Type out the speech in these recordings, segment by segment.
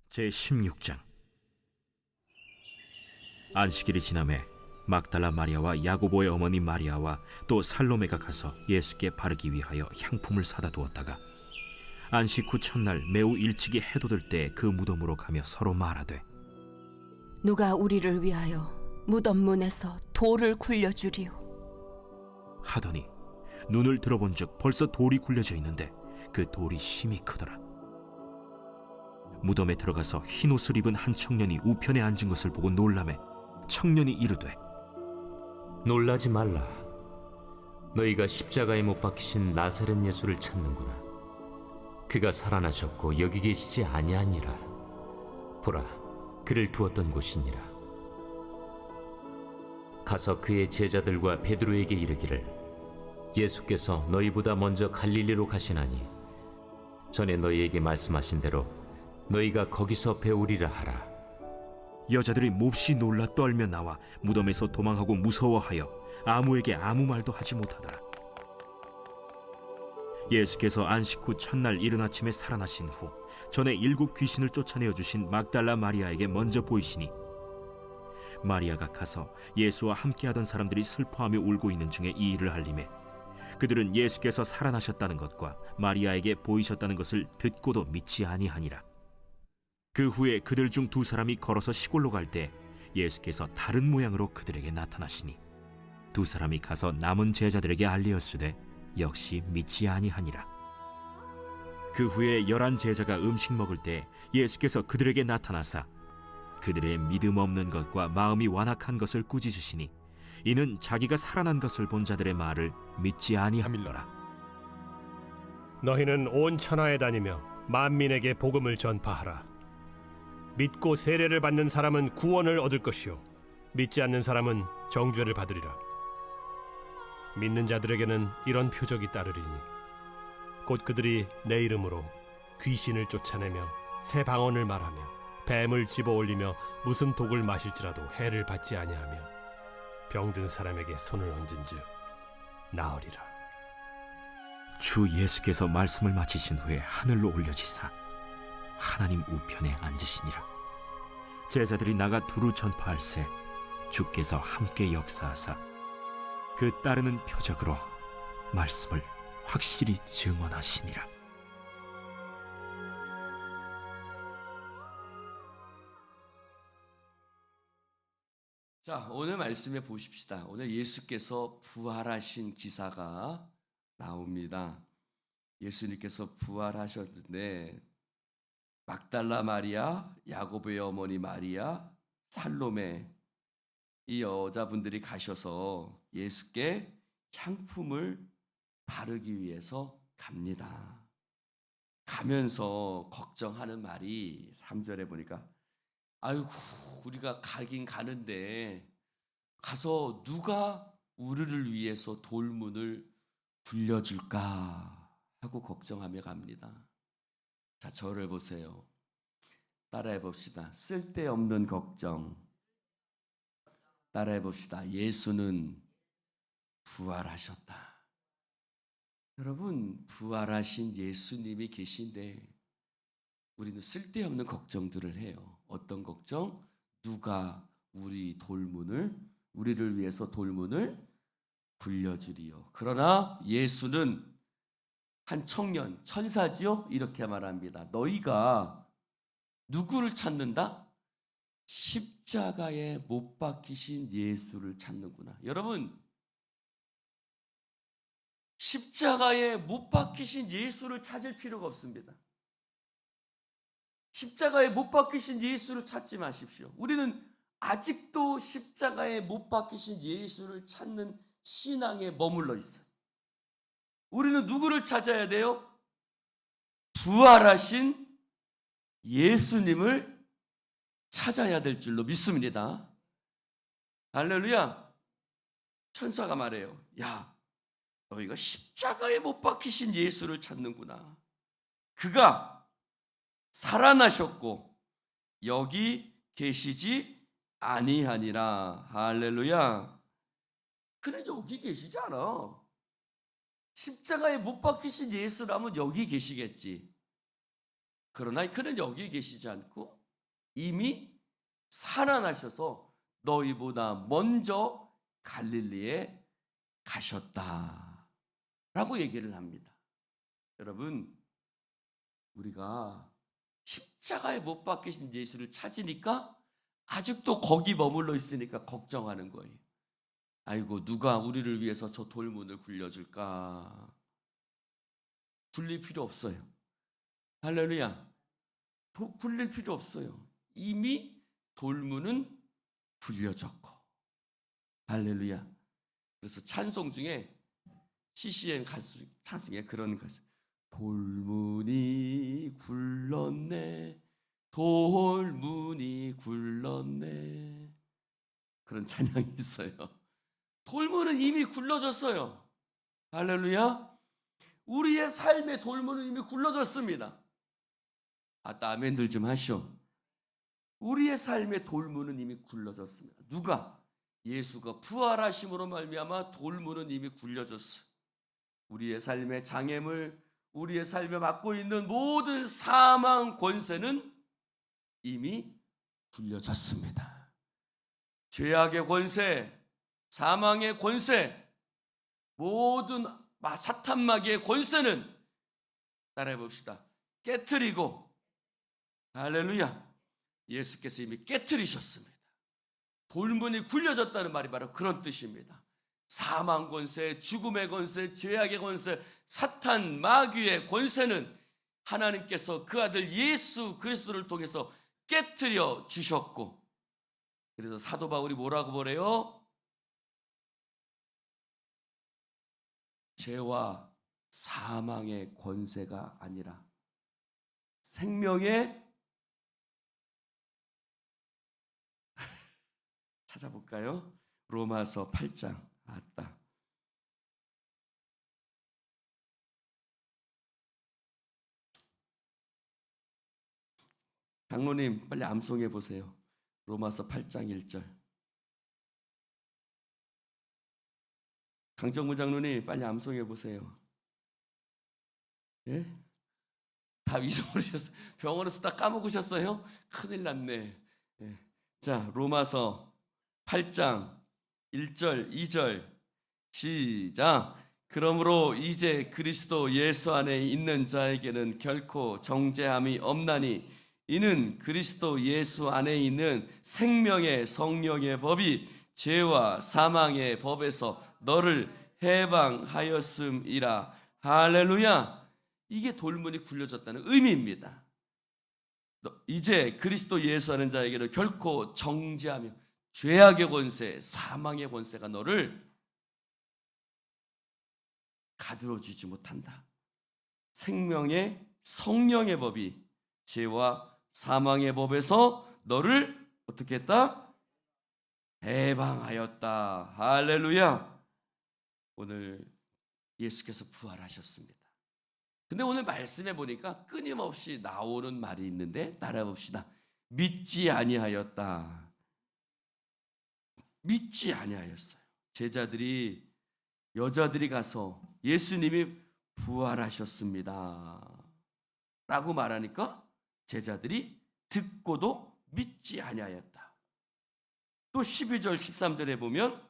제16장. 안식일이 지남에 막달라 마리아와 야고보의 어머니 마리아와 또 살로메가 가서 예수께 바르기 위하여 향품을 사다 두었다가 안식 후 첫날 매우 일찍이 해돋을 때 그 무덤으로 가며 서로 말하되, 누가 우리를 위하여 무덤 문에서 돌을 굴려주리요? 하더니 눈을 들어본즉 벌써 돌이 굴려져 있는데 그 돌이 심히 크더라. 무덤에 들어가서 흰 옷을 입은 한 청년이 우편에 앉은 것을 보고 놀라매 청년이 이르되, 놀라지 말라. 너희가 십자가에 못 박히신 나사렛 예수를 찾는구나. 그가 살아나셨고 여기 계시지 아니하니라. 보라, 그를 두었던 곳이니라. 가서 그의 제자들과 베드로에게 이르기를, 예수께서 너희보다 먼저 갈릴리로 가시나니 전에 너희에게 말씀하신 대로 너희가 거기서 배우리라 하라. 여자들이 몹시 놀라 떨며 나와 무덤에서 도망하고 무서워하여 아무에게 아무 말도 하지 못하더라. 예수께서 안식 후 첫날 이른 아침에 살아나신 후 전에 7 귀신을 쫓아내어 주신 막달라 마리아에게 먼저 보이시니, 마리아가 가서 예수와 함께하던 사람들이 슬퍼하며 울고 있는 중에 이 일을 알림해 그들은 예수께서 살아나셨다는 것과 마리아에게 보이셨다는 것을 듣고도 믿지 아니하니라. 그 후에 그들 중 2 사람이 걸어서 시골로 갈 때 예수께서 다른 모양으로 그들에게 나타나시니 2 사람이 가서 남은 제자들에게 알리었으되 역시 믿지 아니하니라. 그 후에 11 제자가 음식 먹을 때 예수께서 그들에게 나타나사 그들의 믿음 없는 것과 마음이 완악한 것을 꾸짖으시니 이는 자기가 살아난 것을 본 자들의 말을 믿지 아니함일러라. 너희는 온 천하에 다니며 만민에게 복음을 전파하라. 믿고 세례를 받는 사람은 구원을 얻을 것이요 믿지 않는 사람은 정죄를 받으리라. 믿는 자들에게는 이런 표적이 따르리니 곧 그들이 내 이름으로 귀신을 쫓아내며 새 방언을 말하며 뱀을 집어올리며 무슨 독을 마실지라도 해를 받지 아니하며 병든 사람에게 손을 얹은즉 나으리라. 주 예수께서 말씀을 마치신 후에 하늘로 올려지사 하나님 우편에 앉으시니라. 제자들이 나가 두루 전파할새 주께서 함께 역사하사 그 따르는 표적으로 말씀을 확실히 증언하시니라. 자, 오늘 말씀에 보십시다. 오늘 예수께서 부활하신 기사가 나옵니다. 예수님께서 부활하셨는데 막달라 마리아, 야고보의 어머니 마리아, 살로메 이 여자분들이 가셔서 예수께 향품을 바르기 위해서 갑니다. 가면서 걱정하는 말이 3절에 보니까, 아이고 우리가 가긴 가는데 가서 누가 우리를 위해서 돌문을 굴려줄까 하고 걱정하며 갑니다. 자, 저를 보세요. 따라해 봅시다. 쓸데없는 걱정. 따라해 봅시다. 예수는 부활하셨다. 여러분, 부활하신 예수님이 계신데 우리는 쓸데없는 걱정들을 해요. 어떤 걱정? 누가 우리를 위해서 돌문을 굴려주리요. 그러나 예수는 한 청년, 천사지요? 이렇게 말합니다. 너희가 누구를 찾는다? 십자가에 못 박히신 예수를 찾는구나. 여러분, 십자가에 못 박히신 예수를 찾을 필요가 없습니다. 십자가에 못 박히신 예수를 찾지 마십시오. 우리는 아직도 십자가에 못 박히신 예수를 찾는 신앙에 머물러 있어요. 우리는 누구를 찾아야 돼요? 부활하신 예수님을 찾아야 될 줄로 믿습니다. 할렐루야. 천사가 말해요. 야, 너희가 십자가에 못 박히신 예수를 찾는구나. 그가 살아나셨고 여기 계시지 아니하니라. 할렐루야. 그는 여기 계시지 않아. 십자가에 못 박히신 예수라면 여기 계시겠지. 그러나 그는 여기 계시지 않고 이미 살아나셔서 너희보다 먼저 갈릴리에 가셨다 라고 얘기를 합니다. 여러분, 우리가 십자가에 못 박히신 예수를 찾으니까 아직도 거기 머물러 있으니까 걱정하는 거예요. 아이고, 누가 우리를 위해서 저 돌문을 굴려줄까? 굴릴 필요 없어요. 할렐루야. 굴릴 필요 없어요. 이미 돌문은 굴려졌고. 할렐루야. 그래서 찬송 중에 CCM 가수 찬송에 그런 가수, 돌문이 굴렀네, 돌문이 굴렀네, 그런 찬양이 있어요. 돌문은 이미 굴러졌어요. 할렐루야. 우리의 삶의 돌문은 이미 굴러졌습니다. 아따 아멘들 좀 하시오. 우리의 삶의 돌문은 이미 굴러졌습니다. 누가? 예수가 부활하심으로 말미암아 돌문은 이미 굴려졌어. 우리의 삶의 장애물, 우리의 삶에 맡고 있는 모든 사망 권세는 이미 굴려졌습니다. 죄악의 권세, 사망의 권세, 모든 사탄마귀의 권세는 따라해 봅시다. 깨트리고, 할렐루야, 예수께서 이미 깨트리셨습니다. 돌문이 굴려졌다는 말이 바로 그런 뜻입니다. 사망 권세, 죽음의 권세, 죄악의 권세, 사탄 마귀의 권세는 하나님께서 그 아들 예수 그리스도를 통해서 깨트려 주셨고, 그래서 사도 바울이 뭐라고 그래요? 죄와 사망의 권세가 아니라 생명의 찾아볼까요? 로마서 8장. 아따. 장로님 빨리 암송해 보세요. 로마서 8장 1절. 강정무 장로님 빨리 암송해 보세요. 예? 다 잊어버리셨어요. 병원에서 다 까먹으셨어요? 큰일 났네. 예. 자, 로마서 8장 1절 2절 시작. 그러므로 이제 그리스도 예수 안에 있는 자에게는 결코 정죄함이 없나니 이는 그리스도 예수 안에 있는 생명의 성령의 법이 죄와 사망의 법에서 너를 해방하였음이라. 할렐루야. 이게 돌문이 굴려졌다는 의미입니다. 이제 그리스도 예수 하는 자에게는 결코 정죄하며 죄악의 권세, 사망의 권세가 너를 가두어주지 못한다. 생명의 성령의 법이 죄와 사망의 법에서 너를 어떻게 했다? 해방하였다. 할렐루야. 오늘 예수께서 부활하셨습니다. 근데 오늘 말씀해 보니까 끊임없이 나오는 말이 있는데 따라 봅시다. 믿지 아니하였다. 믿지 아니하였어요. 제자들이, 여자들이 가서 예수님이 부활하셨습니다 라고 말하니까 제자들이 듣고도 믿지 아니하였다. 또 12절 13절에 보면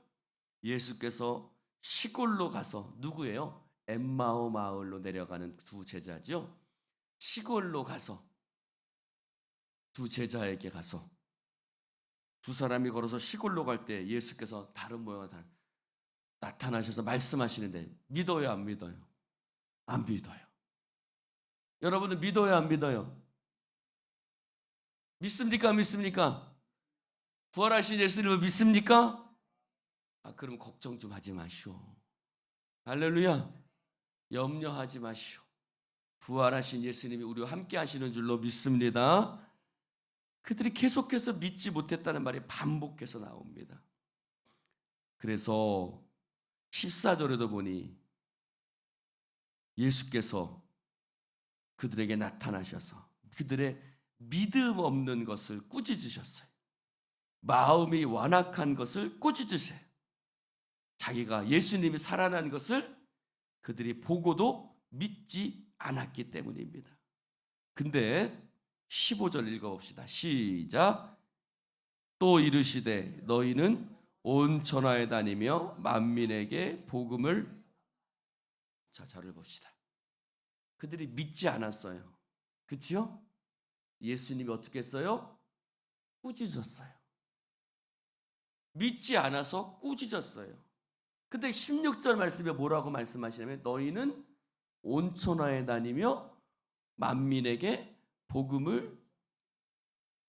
예수께서 시골로 가서, 누구예요? 엠마오 마을로 내려가는 두 제자죠. 시골로 가서 두 제자에게 가서, 두 사람이 걸어서 시골로 갈 때 예수께서 다른 모양으로 나타나셔서 말씀하시는데 믿어요, 안 믿어요? 안 믿어요. 여러분은 믿어요, 안 믿어요? 믿습니까, 안 믿습니까? 부활하신 예수님을 믿습니까? 그럼 걱정 좀 하지 마시오. 할렐루야. 염려하지 마시오. 부활하신 예수님이 우리와 함께 하시는 줄로 믿습니다. 그들이 계속해서 믿지 못했다는 말이 반복해서 나옵니다. 그래서 14절에도 보니 예수께서 그들에게 나타나셔서 그들의 믿음 없는 것을 꾸짖으셨어요. 마음이 완악한 것을 꾸짖으세요. 자기가 예수님이 살아난 것을 그들이 보고도 믿지 않았기 때문입니다. 근데 15절 읽어봅시다. 시작. 또 이르시되 너희는 온 천하에 다니며 만민에게 복음을. 자, 잘 봅시다. 그들이 믿지 않았어요. 그치요? 예수님이 어떻게 했어요? 꾸짖었어요. 믿지 않아서 꾸짖었어요. 근데 16절 말씀에 뭐라고 말씀하시냐면 너희는 온 천하에 다니며 만민에게 복음을.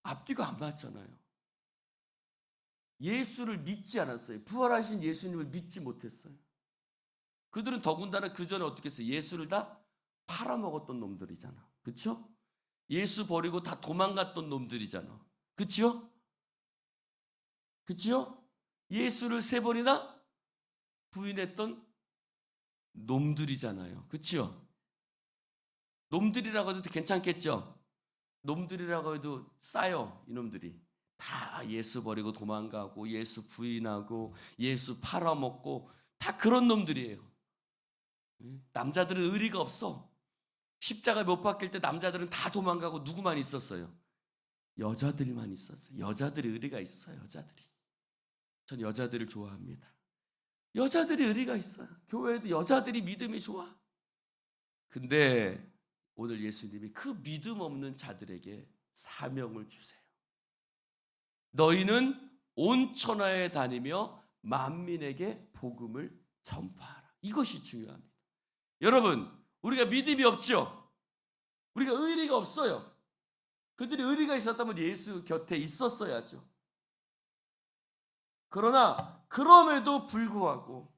앞뒤가 안 맞잖아요. 예수를 믿지 않았어요. 부활하신 예수님을 믿지 못했어요. 그들은 더군다나 그 전에 어떻게 했어요? 예수를 다 팔아먹었던 놈들이잖아. 그렇죠? 예수 버리고 다 도망갔던 놈들이잖아. 그렇죠? 그렇죠? 예수를 3번이나 부인했던 놈들이잖아요. 그렇죠? 놈들이라고 해도 괜찮겠죠? 놈들이라고 해도 싸요. 이놈들이 다 예수 버리고 도망가고 예수 부인하고 예수 팔아먹고 다 그런 놈들이에요. 남자들은 의리가 없어. 십자가 못 박힐 때 남자들은 다 도망가고 누구만 있었어요? 여자들만 있었어요. 여자들이 의리가 있어요. 여자들이. 전 여자들을 좋아합니다. 여자들이 의리가 있어요. 교회에도 여자들이 믿음이 좋아. 근데 오늘 예수님이 그 믿음 없는 자들에게 사명을 주세요. 너희는 온 천하에 다니며 만민에게 복음을 전파하라. 이것이 중요합니다. 여러분, 우리가 믿음이 없죠? 우리가 의리가 없어요. 그들이 의리가 있었다면 예수 곁에 있었어야죠. 그러나 그럼에도 불구하고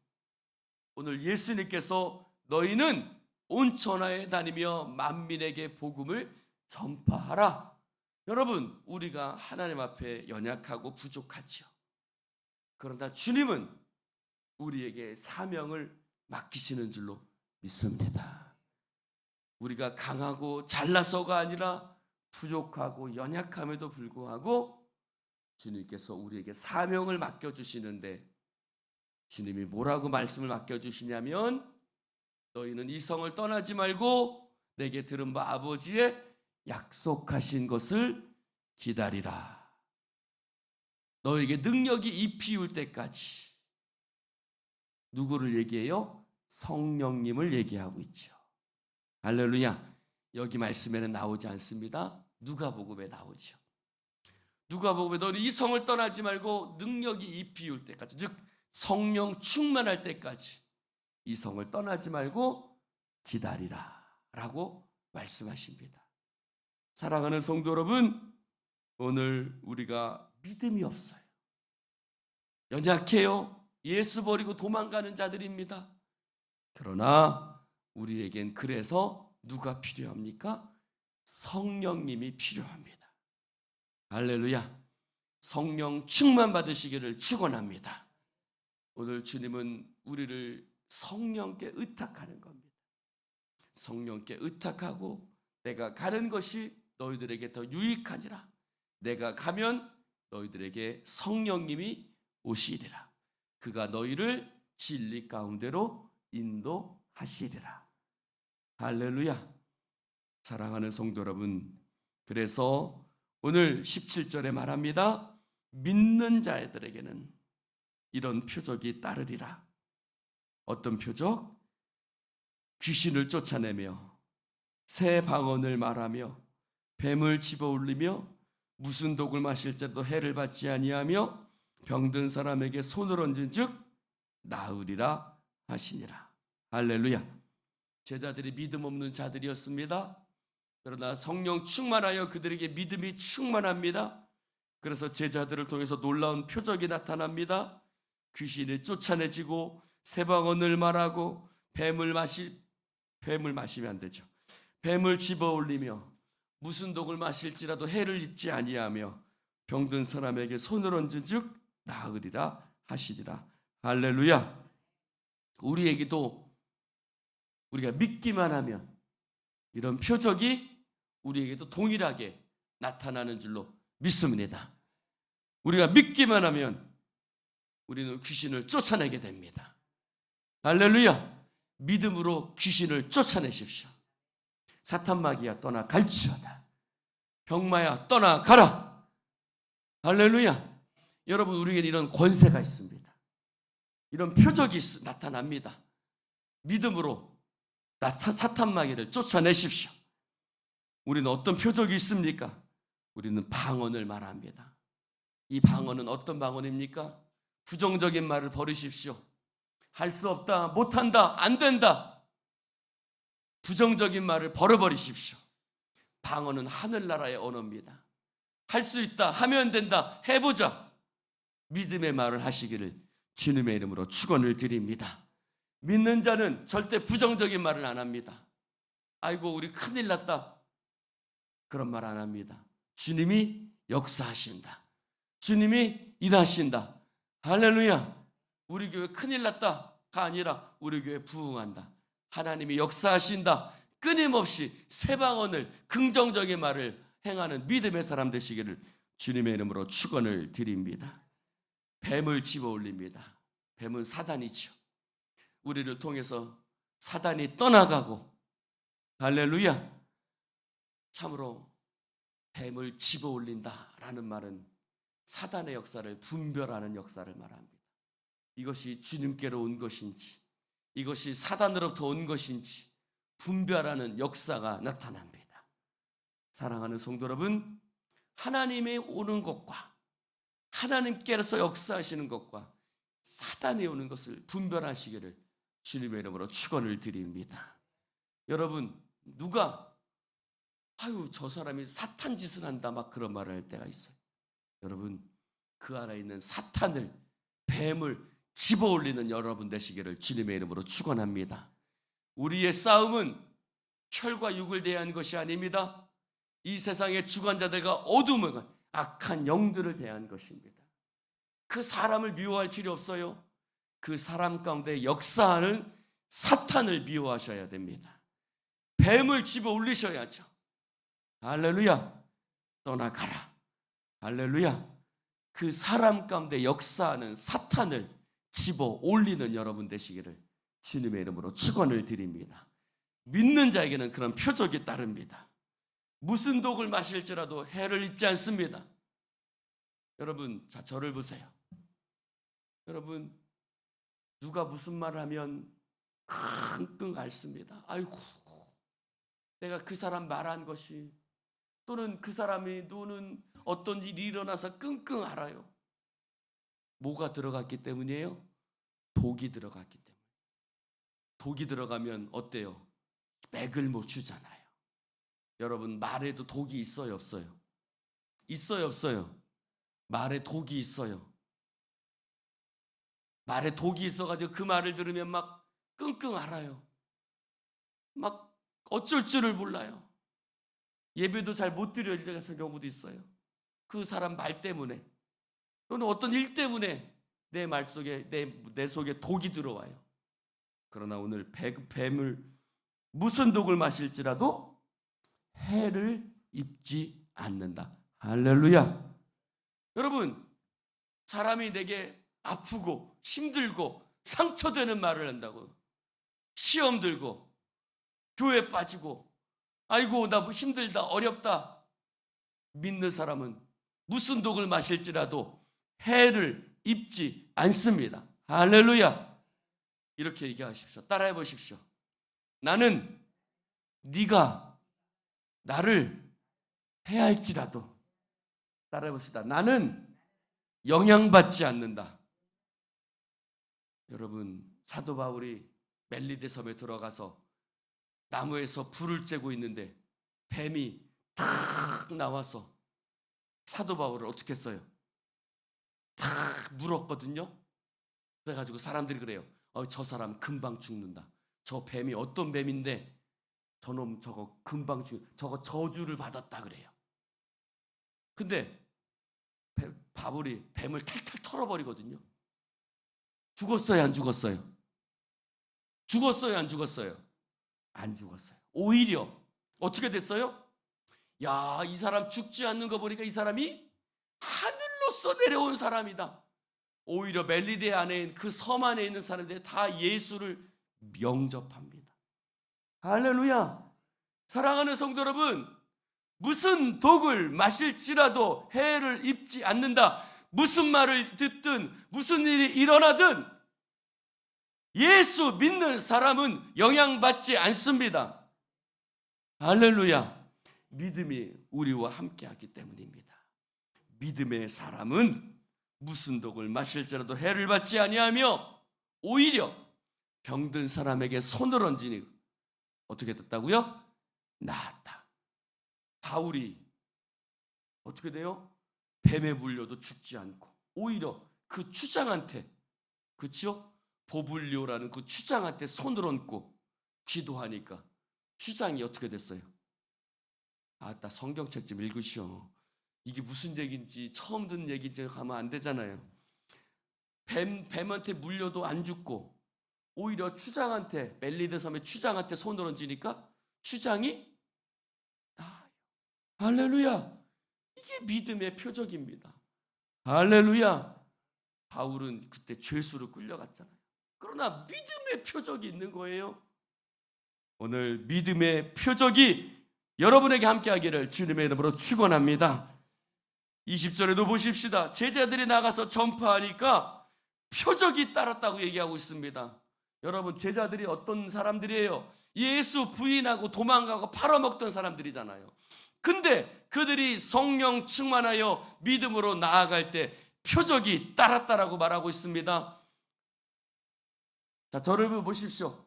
오늘 예수님께서 너희는 온 천하에 다니며 만민에게 복음을 전파하라. 여러분, 우리가 하나님 앞에 연약하고 부족하죠. 그러나 주님은 우리에게 사명을 맡기시는 줄로 믿습니다. 우리가 강하고 잘나서가 아니라 부족하고 연약함에도 불구하고 주님께서 우리에게 사명을 맡겨주시는데 주님이 뭐라고 말씀을 맡겨주시냐면 너희는 이 성을 떠나지 말고 내게 들은 바 아버지의 약속하신 것을 기다리라. 너에게 능력이 입히울 때까지. 누구를 얘기해요? 성령님을 얘기하고 있죠. 할렐루야. 여기 말씀에는 나오지 않습니다. 누가복음에 나오죠. 누가복음에 너는 이 성을 떠나지 말고 능력이 입히울 때까지, 즉 성령 충만할 때까지 이 성을 떠나지 말고 기다리라 라고 말씀하십니다. 사랑하는 성도 여러분, 오늘 우리가 믿음이 없어요. 연약해요. 예수 버리고 도망가는 자들입니다. 그러나 우리에겐 그래서 누가 필요합니까? 성령님이 필요합니다. 할렐루야. 성령 충만 받으시기를 축원합니다. 오늘 주님은 우리를 성령께 의탁하는 겁니다. 성령께 의탁하고 내가 가는 것이 너희들에게 더 유익하니라. 내가 가면 너희들에게 성령님이 오시리라. 그가 너희를 진리 가운데로 인도하시리라. 할렐루야. 사랑하는 성도 여러분, 그래서 오늘 17절에 말합니다. 믿는 자들에게는 이런 표적이 따르리라. 어떤 표적? 귀신을 쫓아내며 새 방언을 말하며 뱀을 집어올리며 무슨 독을 마실 때도 해를 받지 아니하며 병든 사람에게 손을 얹은 즉 나으리라 하시니라. 할렐루야. 제자들이 믿음 없는 자들이었습니다. 그러나 성령 충만하여 그들에게 믿음이 충만합니다. 그래서 제자들을 통해서 놀라운 표적이 나타납니다. 귀신이 쫓아내지고 새 방언을 말하고 뱀을 마시면 안 되죠. 뱀을 집어올리며 무슨 독을 마실지라도 해를 입지 아니하며 병든 사람에게 손을 얹은 즉 나으리라 하시리라. 할렐루야. 우리에게도 우리가 믿기만 하면 이런 표적이 우리에게도 동일하게 나타나는 줄로 믿습니다. 우리가 믿기만 하면 우리는 귀신을 쫓아내게 됩니다. 할렐루야. 믿음으로 귀신을 쫓아내십시오. 사탄마귀야 떠나 갈지어다. 병마야 떠나 가라. 할렐루야. 여러분, 우리에게 이런 권세가 있습니다. 이런 표적이 나타납니다. 믿음으로 사탄마귀를 쫓아내십시오. 우리는 어떤 표적이 있습니까? 우리는 방언을 말합니다. 이 방언은 어떤 방언입니까? 부정적인 말을 버리십시오. 할 수 없다, 못한다, 안 된다. 부정적인 말을 버려버리십시오. 방언은 하늘나라의 언어입니다. 할 수 있다, 하면 된다, 해보자. 믿음의 말을 하시기를 주님의 이름으로 축원을 드립니다. 믿는 자는 절대 부정적인 말을 안 합니다. 아이고, 우리 큰일 났다, 그런 말 안 합니다. 주님이 역사하신다. 주님이 일하신다. 할렐루야. 우리 교회 큰일 났다가 아니라 우리 교회 부흥한다. 하나님이 역사하신다. 끊임없이 새 방언을, 긍정적인 말을 행하는 믿음의 사람 되시기를 주님의 이름으로 축원을 드립니다. 뱀을 집어 올립니다. 뱀은 사단이죠. 우리를 통해서 사단이 떠나가고, 할렐루야. 참으로 뱀을 집어 올린다라는 말은 사단의 역사를 분별하는 역사를 말합니다. 이것이 주님께로 온 것인지, 이것이 사단으로부터 온 것인지 분별하는 역사가 나타납니다. 사랑하는 성도 여러분, 하나님이 오는 것과 하나님께서 역사하시는 것과 사단이 오는 것을 분별하시기를 주님의 이름으로 축원을 드립니다. 여러분, 누가 아유, 저 사람이 사탄 짓을 한다, 막 그런 말을 할 때가 있어요. 여러분, 그 안에 있는 사탄을, 뱀을 집어 올리는 여러분 되시기를 주님의 이름으로 축원합니다. 우리의 싸움은 혈과 육을 대한 것이 아닙니다. 이 세상의 주관자들과 어둠을, 악한 영들을 대한 것입니다. 그 사람을 미워할 필요 없어요. 그 사람 가운데 역사하는 사탄을 미워하셔야 됩니다. 뱀을 집어 올리셔야죠. 할렐루야. 떠나가라. 할렐루야. 그 사람 가운데 역사하는 사탄을 집어 올리는 여러분 되시기를 주님의 이름으로 축원을 드립니다. 믿는 자에게는 그런 표적이 따릅니다. 무슨 독을 마실지라도 해를 잊지 않습니다. 여러분, 자, 저를 보세요. 여러분, 누가 무슨 말을 하면 끙끙 앓습니다. 아이고, 내가 그 사람 말한 것이, 또는 그 사람이, 또는 어떤 일이 일어나서 끙끙 앓아요. 뭐가 들어갔기 때문이에요? 독이 들어갔기 때문에. 독이 들어가면 어때요? 맥을 못 추잖아요. 여러분, 말에도 독이 있어요, 없어요? 있어요, 없어요? 말에 독이 있어요. 말에 독이 있어가지고 그 말을 들으면 막 끙끙 앓아요. 막 어쩔 줄을 몰라요. 예배도 잘 못 드려야 되는 경우도 있어요. 그 사람 말 때문에, 또는 어떤 일 때문에 내 말 속에, 내 속에 독이 들어와요. 그러나 오늘 뱀을 무슨 독을 마실지라도 해를 입지 않는다. 할렐루야. 여러분, 사람이 내게 아프고 힘들고 상처되는 말을 한다고, 시험 들고 교회 빠지고, 아이고 나 힘들다, 어렵다, 믿는 사람은 무슨 독을 마실지라도 해를 입지 않습니다. 할렐루야. 이렇게 얘기하십시오. 따라해 보십시오. 나는 네가 나를 해할지라도, 따라해 봅시다. 나는 영향받지 않는다. 여러분, 사도 바울이 멜리데 섬에 들어가서 나무에서 불을 쬐고 있는데 뱀이 탁 나와서 사도 바울을 어떻게 했어요? 탁 물었거든요. 그래가지고 사람들이 그래요. 저 사람 금방 죽는다. 저 뱀이 어떤 뱀인데 저놈 저거 금방 저거 저주를 받았다 그래요. 근데 바울이 뱀을 탈탈 털어버리거든요. 죽었어요, 안 죽었어요? 죽었어요, 안 죽었어요? 안 죽었어요. 오히려 어떻게 됐어요? 야, 이 사람 죽지 않는 거 보니까 이 사람이 하늘로서 내려온 사람이다. 오히려 멜리데 안에 있는 그 섬 안에 있는 사람들이 다 예수를 영접합니다. 할렐루야. 사랑하는 성도 여러분, 무슨 독을 마실지라도 해를 입지 않는다. 무슨 말을 듣든 무슨 일이 일어나든 예수 믿는 사람은 영향받지 않습니다. 할렐루야. 믿음이 우리와 함께하기 때문입니다. 믿음의 사람은 무슨 독을 마실지라도 해를 받지 아니하며 오히려 병든 사람에게 손을 얹으니 어떻게 됐다고요? 나았다. 바울이 어떻게 돼요? 뱀에 물려도 죽지 않고 오히려 그 추장한테, 그렇죠? 보불리오라는 그 추장한테 손을 얹고 기도하니까 추장이 어떻게 됐어요? 아따, 성경책 좀 읽으시오. 이게 무슨 얘기인지 처음 듣는 얘기인지 가면 안 되잖아요. 뱀한테 물려도 안 죽고 오히려 추장한테, 멜리드 섬의 추장한테 손을 얹으니까 추장이 나아요. 할렐루야. 이게 믿음의 표적입니다. 할렐루야. 바울은 그때 죄수로 끌려갔잖아요. 그러나 믿음의 표적이 있는 거예요. 오늘 믿음의 표적이 여러분에게 함께하기를 주님의 이름으로 축원합니다. 20절에도 보십시다. 제자들이 나가서 전파하니까 표적이 따랐다고 얘기하고 있습니다. 여러분, 제자들이 어떤 사람들이에요? 예수 부인하고 도망가고 팔아먹던 사람들이잖아요. 근데 그들이 성령 충만하여 믿음으로 나아갈 때 표적이 따랐다라고 말하고 있습니다. 자, 저를 보십시오.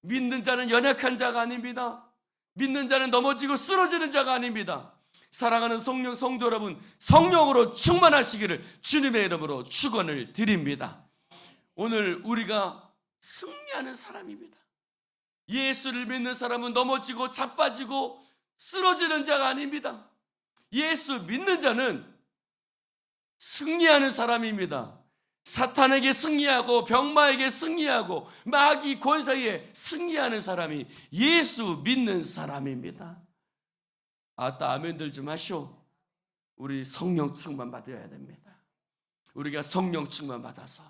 믿는 자는 연약한 자가 아닙니다. 믿는 자는 넘어지고 쓰러지는 자가 아닙니다. 사랑하는 성도 여러분, 성령으로 충만하시기를 주님의 이름으로 축원을 드립니다. 오늘 우리가 승리하는 사람입니다. 예수를 믿는 사람은 넘어지고 자빠지고 쓰러지는 자가 아닙니다. 예수 믿는 자는 승리하는 사람입니다. 사탄에게 승리하고 병마에게 승리하고 마귀 권세에 승리하는 사람이 예수 믿는 사람입니다. 아따, 아멘들 좀 하시오. 우리 성령 충만 받아야 됩니다. 우리가 성령 충만 받아서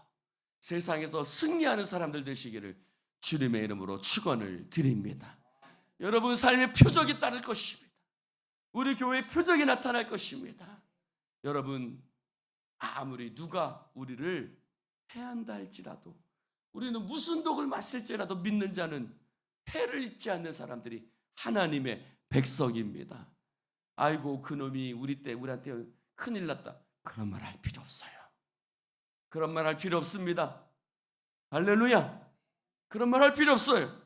세상에서 승리하는 사람들 되시기를 주님의 이름으로 축원을 드립니다. 여러분 삶의 표적이 따를 것입니다. 우리 교회의 표적이 나타날 것입니다. 여러분, 아무리 누가 우리를 해한다 할지라도, 우리는 무슨 독을 마실지라도 믿는 자는 해를 입지 않는 사람들이 하나님의 백성입니다. 아이고, 그놈이 우리한테 큰일 났다, 그런 말 할 필요 없어요. 그런 말 할 필요 없습니다. 할렐루야. 그런 말 할 필요 없어요.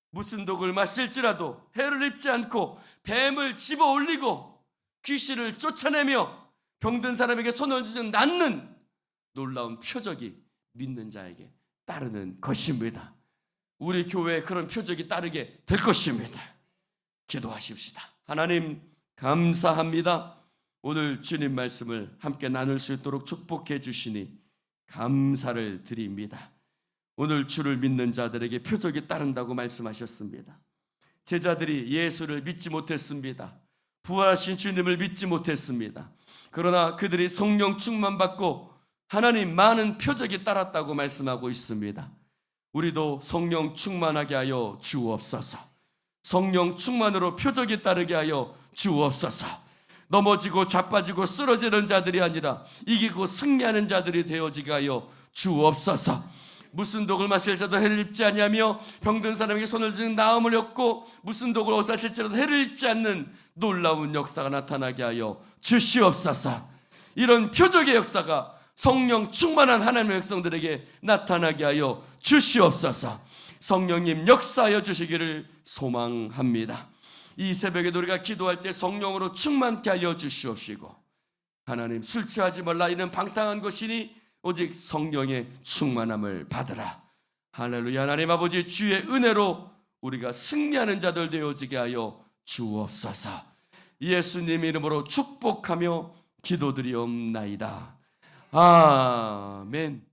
무슨 독을 마실지라도 해를 입지 않고 뱀을 집어 올리고 귀신을 쫓아내며 병든 사람에게 손을 얹으면 낫는 놀라운 표적이 믿는 자에게 따르는 것입니다. 우리 교회에 그런 표적이 따르게 될 것입니다. 기도하십시다. 하나님 감사합니다. 오늘 주님 말씀을 함께 나눌 수 있도록 축복해 주시니 감사를 드립니다. 오늘 주를 믿는 자들에게 표적이 따른다고 말씀하셨습니다. 제자들이 예수를 믿지 못했습니다. 부활하신 주님을 믿지 못했습니다. 그러나 그들이 성령 충만 받고 하나님 많은 표적이 따랐다고 말씀하고 있습니다. 우리도 성령 충만하게 하여 주옵소서. 성령 충만으로 표적이 따르게 하여 주옵소서. 넘어지고 자빠지고 쓰러지는 자들이 아니라 이기고 승리하는 자들이 되어지게 하여 주옵소서. 무슨 독을 마실지라도 해를 입지 아니하며 병든 사람에게 손을 쥐는 나음을 얻고 무슨 독을 마실지라도 해를 입지 않는 놀라운 역사가 나타나게 하여 주시옵소서. 이런 표적의 역사가 성령 충만한 하나님의 백성들에게 나타나게 하여 주시옵소서. 성령님 역사하여 주시기를 소망합니다. 이 새벽에 우리가 기도할 때 성령으로 충만케 하여 주시옵시고, 하나님 술 취하지 말라, 이는 방탕한 것이니 오직 성령의 충만함을 받으라. 할렐루야. 하나님 아버지, 주의 은혜로 우리가 승리하는 자들 되어지게 하여 주옵소서. 예수님 이름으로 축복하며 기도드리옵나이다. 아멘.